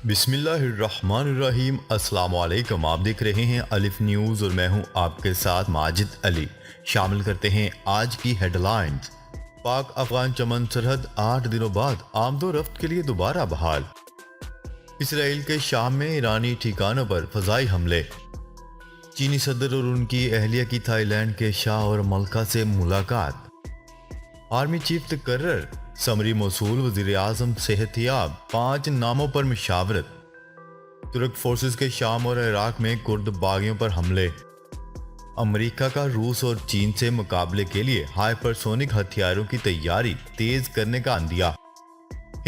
बिस्मिल्लाहिर्रहमानिर्रहीम। अस्सलाम वालेकुम। आप देख रहे हैं अलिफ न्यूज़ और मैं हूं आपके साथ माजिद अली। शामिल करते हैं आज की हेडलाइंस। पाक अफगान चमन सरहद 8 दिनों बाद आमदो-रफ्त के लिए दोबारा बहाल। इसराइल के शाम में ईरानी ठिकानों पर फजाई हमले। चीनी सदर और उनकी अहलिया की थाईलैंड के शाह और मलका से मुलाकात। आर्मी चीफ तकर्रर समरी मौसूल वजीर आजम सेहतियाब 5 नामों पर मशावरत। तुर्क फोर्सेस के शाम और इराक में कुर्द बागियों पर हमले। अमेरिका का रूस और चीन से मुकाबले के लिए हाइपरसोनिक हथियारों की तैयारी तेज करने का अंदिया।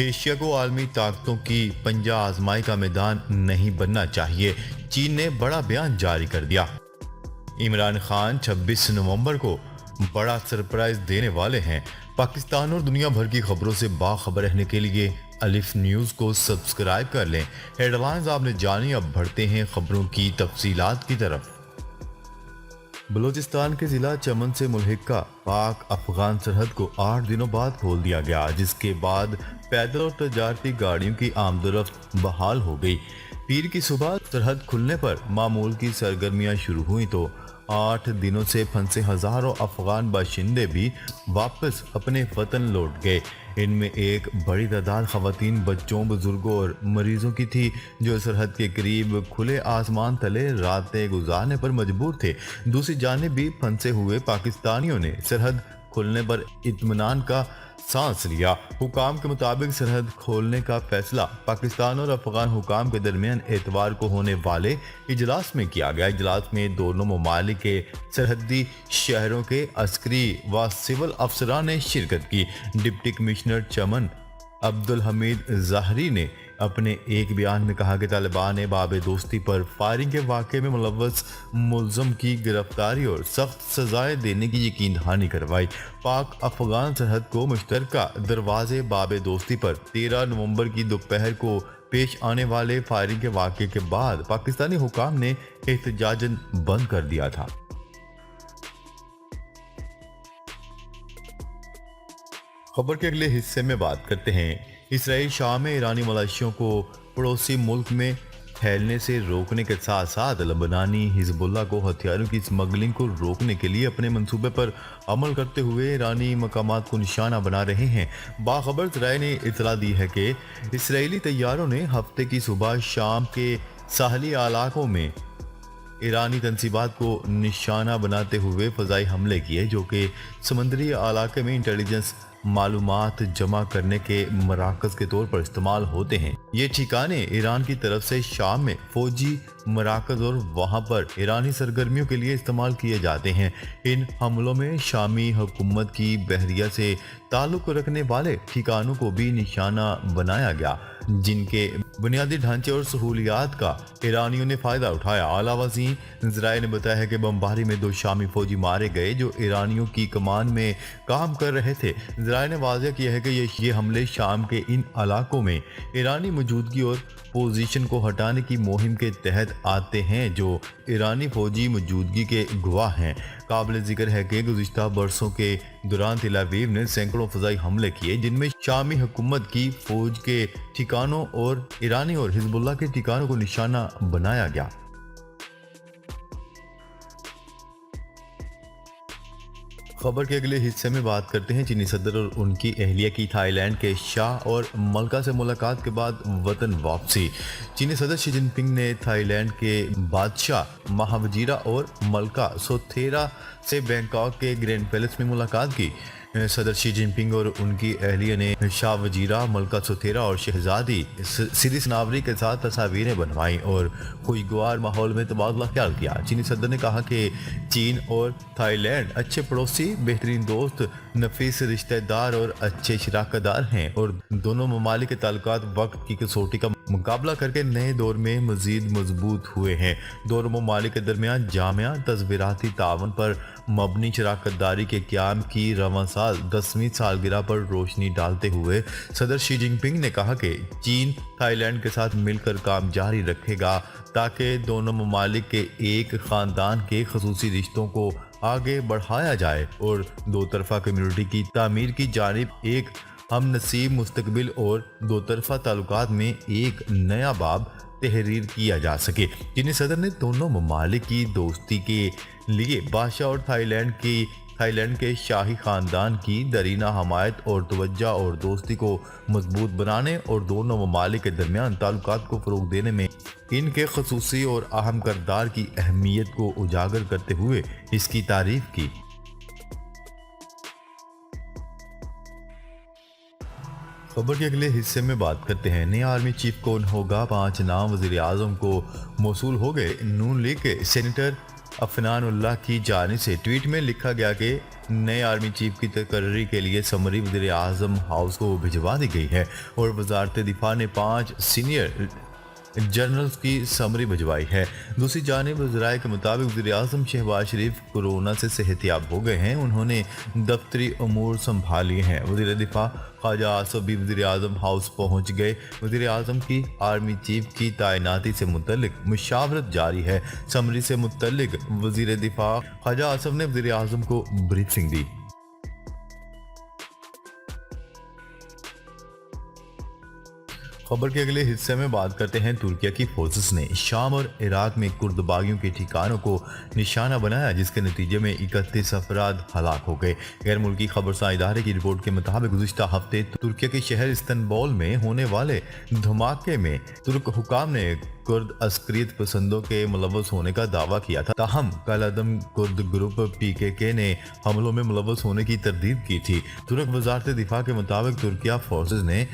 एशिया को आलमी ताकतों की पंजा आजमाई का मैदान नहीं बनना चाहिए, चीन ने बड़ा बयान जारी कर दिया। इमरान खान 26 नवंबर को बड़ा सरप्राइज देने वाले हैं। पाकिस्तान और दुनिया भर की खबरों से बाखबर रहने के लिए अलिफ न्यूज़ को सब्सक्राइब कर लें। हेडलाइंस आपने जानी, अब बढ़ते हैं खबरों की तफसीलात की तरफ। बलूचिस्तान के जिला चमन से मुल्हिका पाक अफगान सरहद को 8 दिनों बाद खोल दिया गया, जिसके बाद पैदल और तजारती गाड़ियों की आमदोरफ्त बहाल हो गई। पीर की सुबह सरहद खुलने पर मामूल की सरगर्मियां शुरू हुई तो 8 दिनों से फंसे हजारों अफगान बाशिंदे भी वापस अपने वतन लौट गए। इनमें एक बड़ी तादाद खवातीन, बच्चों, बुजुर्गों और मरीजों की थी जो सरहद के करीब खुले आसमान तले रातें गुजारने पर मजबूर थे। दूसरी जानिब भी फंसे हुए पाकिस्तानियों ने सरहद खुलने पर इत्मीनान का सांस लिया। हुकाम के मुताबिक सरहद खोलने का फैसला पाकिस्तान और अफगान हुकाम के दरमियान एतवार को होने वाले इजलास में किया गया। इजलास में दोनों ममालिक के सरहदी शहरों के अस्करी व सिविल अफसरान ने शिरकत की। डिप्टी कमिश्नर चमन अब्दुल हमीद ज़ाहरी ने अपने एक बयान में कहा कि तालिबान ने बाब दोस्ती पर फायरिंग के वाक़े में मुलव्वस मुल्ज़म की गिरफ्तारी और सख्त सजाएं देने की यकीन दहानी करवाई। पाक अफगान सरहद को मुश्तरका दरवाजे बाब दोस्ती पर 13 नवंबर की दोपहर को पेश आने वाले फायरिंग के वाक़े के बाद पाकिस्तानी हुकाम ने एहतजाजन बंद कर दिया था। खबर के अगले हिस्से में बात करते हैं। इसराइल शाम में ईरानी मलेशियों को पड़ोसी मुल्क में फैलने से रोकने के साथ साथ लबनानी हिजबुल्लाह को हथियारों की स्मगलिंग को रोकने के लिए अपने मंसूबे पर अमल करते हुए ईरानी मकामात को निशाना बना रहे हैं। बाखबर ज़राए ने इतला दी है कि इसराइली तैयारों ने हफ्ते की सुबह शाम के साहली इलाकों में ईरानी तंसीबात को निशाना बनाते हुए फ़ज़ाई हमले किए, जो कि समंदरी इलाके में इंटेलिजेंस मालूमात जमा करने के मराकज़ के तौर पर इस्तेमाल होते हैं। ये ठिकाने ईरान की तरफ से शाम में फौजी मराकज़ और वहाँ पर ईरानी सरगर्मियों के लिए इस्तेमाल किए जाते हैं। इन हमलों में शामी हुकूमत की बहरिया से ताल्लुक़ रखने वाले ठिकानों को भी निशाना बनाया गया, जिनके बुनियादी ढांचे और सहूलियात का ईरानियों ने फ़ायदा उठाया। आला वज़ीर ज़राए ने बताया है कि बमबारी में 2 शामी फौजी मारे गए जो ईरानियों की कमान में काम कर रहे थे। ज़राए ने वाज़ेह किया है कि ये हमले शाम के इन इलाकों में ईरानी मौजूदगी और पोजीशन को हटाने की मुहिम के तहत आते हैं, जो ईरानी फौजी मौजूदगी के गवाह हैं। काबिल ज़िक्र है कि गुज़िश्ता बरसों के दौरान तेल अवीव ने सैकड़ों फ़ज़ाई हमले किए, जिनमें शामी हुकूमत की फ़ौज के ठिकानों और ईरानी और हिजबुल्लाह के ठिकानों को निशाना बनाया गया। खबर के अगले हिस्से में बात करते हैं। चीनी सदर और उनकी अहलिया की थाईलैंड के शाह और मलका से मुलाकात के बाद वतन वापसी। चीनी सदर शी जिनपिंग ने थाईलैंड के बादशाह महावजीरा और मलका सोथेरा से बैंकॉक के ग्रैंड पैलेस में मुलाकात की। सदर शी जिनपिंग और उनकी अहलिया ने शाह वजीरा, मलका सोथेरा और शहजादी सीधी सनावरी के साथ तस्वीरें बनवाई और खुशगवार माहौल में तबादला ख्याल किया। चीनी सदर ने कहा कि चीन और थाईलैंड अच्छे पड़ोसी, बेहतरीन दोस्त, नफीस रिश्तेदार और अच्छे शराकतदार हैं और दोनों ममालिक के ताल्लुकात वक्त की कसौटी का मुकाबला करके नए दौर में मजीद मजबूत हुए हैं। दोनों ममालिक के दरमियान जामिया तस्वीराती तावन पर मबनी शराकतदारी के क़याम की रवां साल 10वीं सालगिरह पर रोशनी डालते हुए सदर शी जिनपिंग ने कहा कि चीन थाईलैंड के साथ मिलकर काम जारी रखेगा ताकि दोनों ममालिक के एक ख़ानदान के खसूसी रिश्तों को आगे बढ़ाया जाए और दो तरफा कम्युनिटी की तामीर की जानिब एक हम नसीब मुस्तकबिल और दो तरफा ताल्लुकात में एक नया बाब तहरीर किया जा सके। चीनी सदर ने दोनों ममालिक की दोस्ती के लिए बादशाह और थाईलैंड के शाही खानदान की दरीना हमायत और तवज्जो और दोस्ती को मजबूत बनाने और दोनों ममालिक के दरमियान ताल्लुकात को फ़रोग देने में इनके खसूसी और अहम किरदार की अहमियत को उजागर करते हुए इसकी तारीफ की। खबर के अगले हिस्से में बात करते हैं नया आर्मी चीफ कौन होगा, 5 नाम वज़ीर आज़म को मौसूल हो गए। नून लीग के सेनेटर अफनान उल्लाह की जानिब से ट्वीट में लिखा गया कि नए आर्मी चीफ की तकर्री के लिए समरी वज़ीर आज़म हाउस को भिजवा दी गई है और वजारत दिफा ने 5 सीनियर जनरल्स की समरी भिजवाई है। दूसरी जानिब वज़राए के मुताबिक वज़ीर आज़म शहबाज शरीफ कोरोना से सेहतियाब हो गए हैं, उन्होंने दफ्तरी अमूर संभाल लिए हैं। वज़ीर दिफा ख्वाजा आसफ भी वज़ीर आज़म हाउस पहुँच गए। वज़ीर आज़म की आर्मी चीफ की तैनाती से मुतल्लिक मुशावरत जारी है। समरी से मुतल्लिक वज़ीर दिफा ख्वाजा आसफ ने वज़ीर आज़म को ब्रीफिंग दी। खबर के अगले हिस्से में बात करते हैं तुर्किया की फोर्सेस ने शाम और इराक में कुर्द बागियों के ठिकानों को निशाना बनाया, जिसके नतीजे में 31 अफराद हलाक हो गए। गैर मुल्की खबरसां इदारे की रिपोर्ट के मुताबिक गुज़िश्ता हफ्ते तुर्किया के शहर इस्तंबुल में होने वाले धमाके में तुर्क हुकाम ने कुर्द अस्करियत पसंदों के मुलव्वस होने का दावा किया था। ताहम कल अदम कुर्द ग्रुप PKK ने हमलों में मुलव्वस होने की तरदीद की थी। तुर्क वजारत दिफा के मुताबिक तुर्किया फोर्सेस ने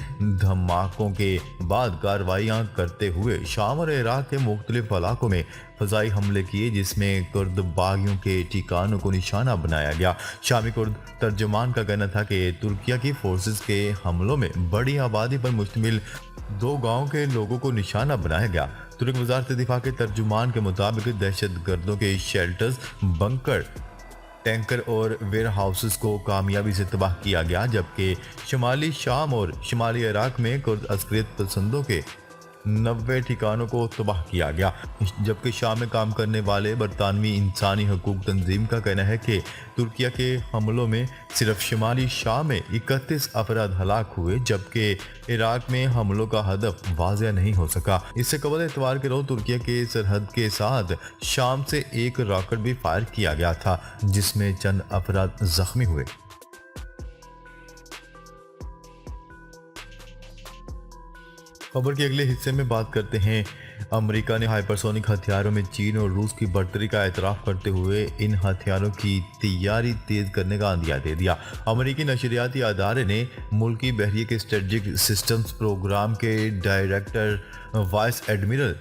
धमाकों के बाद कार्रवाइयां करते हुए शाम और इराक के मुख्तलिफ इलाकों में फजाई हमले किए, जिसमें कुर्द बागियों के ठिकानों को निशाना बनाया गया। शामी कुर्द तर्जुमान का कहना था कि तुर्किया की फोर्सेस के हमलों में बड़ी आबादी पर मुश्तमिल 2 गाँव के लोगों को निशाना बनाया गया। तुर्क वजारत दिफा के तर्जुमान के मुताबिक दहशत गर्दों के शेल्टर्स, बंकर, टैंकर और वेयर हाउसेस को कामयाबी से तबाह किया गया, जबकि शुमाली शाम और शुमाली इराक में कुर्द अस्करियत पसंदों के 90 ठिकानों को तबाह किया गया। जबकि शाम में काम करने वाले बरतानवी इंसानी हकूक तंजीम का कहना है कि तुर्किया के हमलों में सिर्फ शुमाली शाम में 31 अफराद हलाक हुए, जबकि इराक में हमलों का हदफ वाज़ेह नहीं हो सका। इससे कबल एतवार के रोज तुर्किया के सरहद के साथ शाम से एक रॉकेट भी फायर किया गया था, जिसमें चंद अफराद जख्मी हुए। खबर के अगले हिस्से में बात करते हैं अमेरिका ने हाइपरसोनिक हथियारों में चीन और रूस की बढ़ोतरी का एतराफ़ करते हुए इन हथियारों की तैयारी तेज करने का अंदिया दे दिया। अमेरिकी नशरियाती अदारे ने मुल्की बहरिए के स्ट्रेटजिक सिस्टम्स प्रोग्राम के director vice admiral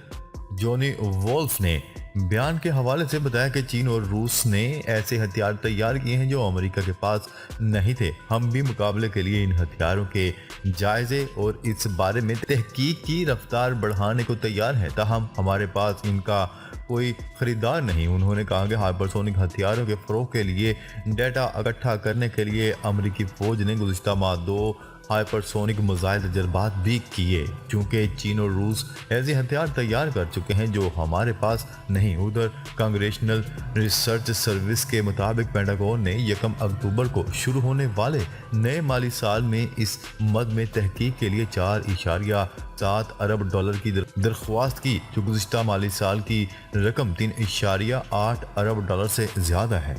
Johnny Wolf ने बयान के हवाले से बताया कि चीन और रूस ने ऐसे हथियार तैयार किए हैं जो अमेरिका के पास नहीं थे। हम भी मुकाबले के लिए इन हथियारों के जायजे और इस बारे में तहकीक की रफ्तार बढ़ाने को तैयार हैं, ताहम हमारे पास इनका कोई खरीदार नहीं। उन्होंने कहा कि हाइपरसोनिक हथियारों के फ़रोग के लिए डेटा इकट्ठा करने के लिए अमेरिकी फ़ौज ने गुज़िश्ता माह 2 हाइपरसोनिक मिसाइल तजर्बात भी किए। चूँकि चीन और रूस ऐसे हथियार तैयार कर चुके हैं जो हमारे पास नहीं। उधर कांग्रेशनल रिसर्च सर्विस के मुताबिक पेंटागन ने 1 अक्टूबर को शुरू होने वाले नए माली साल में इस मद में तहकीक के लिए $4.7 अरब की दरख्वास्त की, जो गुज़िश्ता माली साल की रकम $3.8 अरब से ज़्यादा है।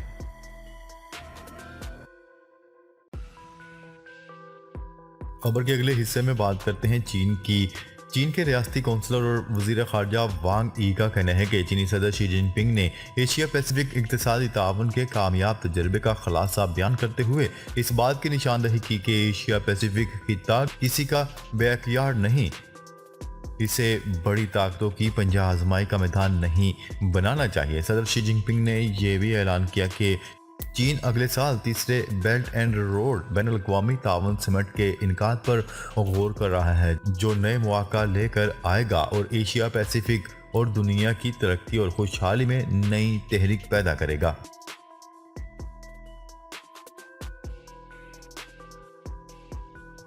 खबर के अगले हिस्से में बात करते हैं चीन के रियासती कौंसलर और वजीर खारजा वांग ई का कहना है कि चीनी सदर शी जिनपिंग ने एशिया पैसिफिक इक्तिसादी ताउन के कामयाब तजर्बे का खुलासा बयान करते हुए इस बात की निशानदही की कि एशिया पैसिफिक खित्ता किसी का बैकयार्ड नहीं, इसे बड़ी ताकतों की पंजा आजमाई का मैदान नहीं बनाना चाहिए। सदर शी जिनपिंग ने यह भी ऐलान किया कि चीन अगले साल तीसरे बेल्ट एंड रोड बैनुल-अक़वामी ताउन समिट के इनकाद पर गौर कर रहा है, जो नए मौका लेकर आएगा और एशिया पैसिफिक और दुनिया की तरक्की और खुशहाली में नई तहरीक पैदा करेगा।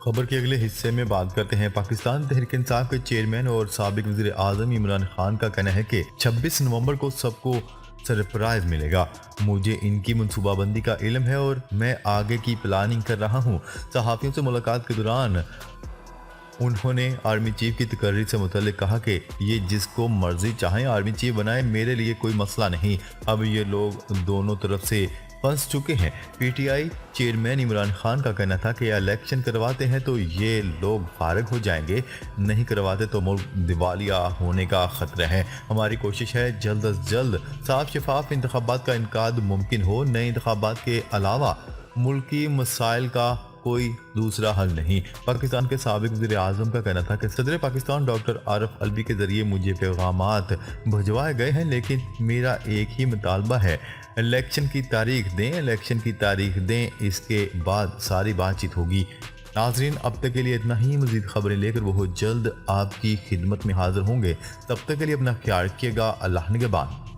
खबर के अगले हिस्से में बात करते हैं पाकिस्तान तहरीक इंसाफ के चेयरमैन और साबिक वज़ीर आज़म इमरान खान का कहना है कि 26 नवंबर को सबको सरप्राइज मिलेगा। मुझे इनकी मनसूबाबंदी का इल्म है और मैं आगे की प्लानिंग कर रहा हूँ। सहाफ़ियों से मुलाकात के दौरान उन्होंने आर्मी चीफ की तकर्री से मुतल्लिक कहा कि ये जिसको मर्जी चाहें आर्मी चीफ बनाए, मेरे लिए कोई मसला नहीं। अब ये लोग दोनों तरफ से फंस चुके हैं। पीटीआई चेयरमैन इमरान खान का कहना था कि इलेक्शन करवाते हैं तो ये लोग फारग हो जाएंगे, नहीं करवाते तो मुल्क दिवालिया होने का खतरा है। हमारी कोशिश है जल्द अज जल्द साफ शफाफ इंतखाबात का इनकाद मुमकिन हो। नए इंतखाबात के अलावा मुल्की मसाइल का कोई दूसरा हल नहीं। पाकिस्तान के साबिक वज़ीर आज़म का कहना था कि सदर पाकिस्तान डॉक्टर आरिफ अलवी के ज़रिए मुझे पैगामात भिजवाए गए हैं, लेकिन मेरा एक ही मुतालबा है, इलेक्शन की तारीख दें, इलेक्शन की तारीख दें, इसके बाद सारी बातचीत होगी। नाजरीन, अब तक के लिए इतना ही। मज़ीद खबरें लेकर वो जल्द आपकी खिदमत में हाजिर होंगे। तब तक के लिए अपना ख्याल रखिएगा। अल्लाह निगहबान।